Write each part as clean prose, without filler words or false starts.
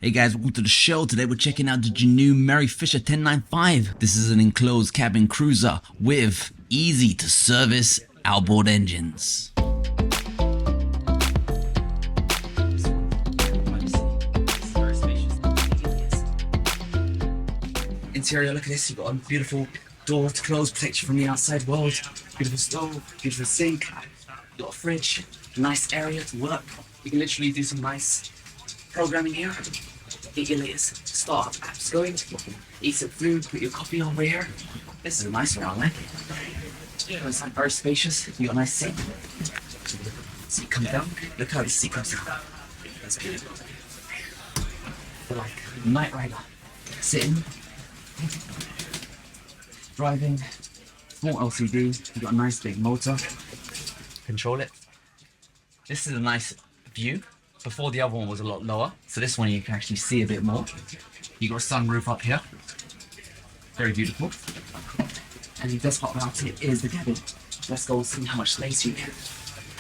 Hey guys, welcome to the show. Today we're checking out the Jeanneau Mary Fisher 1095. This is an enclosed cabin cruiser with easy to service outboard engines. Interior, look at this. You've got a beautiful door to close, protect you from the outside world. Beautiful stove, beautiful sink. You've got a fridge, nice area to work. You can literally do some nice programming here. Get your latest startup apps going. Eat some food, put your coffee over here. This is a nice one, I like it. It's like very spacious. You got a nice seat. Seat comes down. Look how the seat comes down. That's beautiful. For like a night rider. Sitting. Driving. Small LCD. You got a nice big motor. Control it. This is a nice view. Before the other one was a lot lower, so this one you can actually see a bit more. You got a sunroof up here, very beautiful. And the best part about it is the cabin. Let's go and see how much space you get.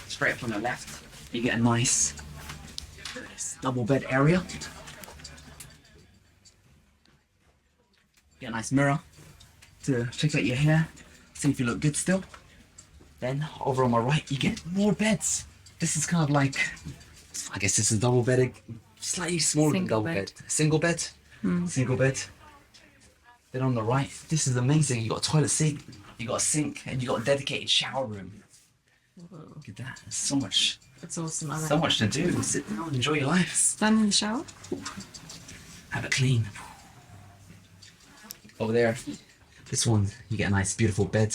Straight up on the left, you get a nice double bed area. Get a nice mirror to check out your hair, see if you look good still. Then over on my right, you get more beds. This is kind of like, I guess this is double bedding, slightly smaller than double bed. Single bed, single bed. Then on the right, this is amazing. You got a toilet seat, you got a sink, and you got a dedicated shower room. Whoa. Look at that. There's so much. That's awesome. So much to do. Sit down, enjoy your life. Stand in the shower. Have it clean. Over there, this one you get a nice, beautiful bed,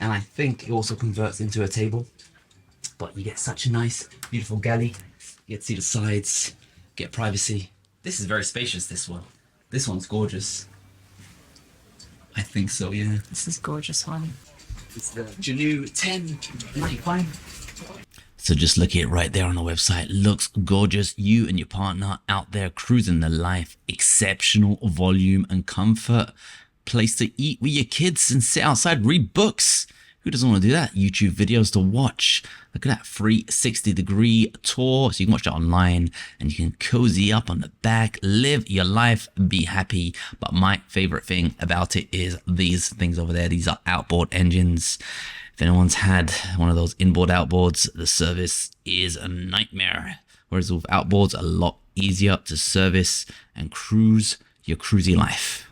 and I think it also converts into a table. But you get such a nice, beautiful galley. You get to see the sides, get privacy. This is very spacious, this one. This one's gorgeous. I think so, yeah. This is gorgeous one. It's the Jeanneau 1095. So just look at it right there on the website. Looks gorgeous. You and your partner out there cruising the life. Exceptional volume and comfort. Place to eat with your kids and sit outside, read books. Who doesn't want to do that? YouTube videos to watch. Look at that 360-degree tour. So you can watch that online and you can cozy up on the back, live your life, be happy. But my favorite thing about it is these things over there. These are outboard engines. If anyone's had one of those inboard outboards, the service is a nightmare. Whereas with outboards, a lot easier to service and cruise your cruisy life.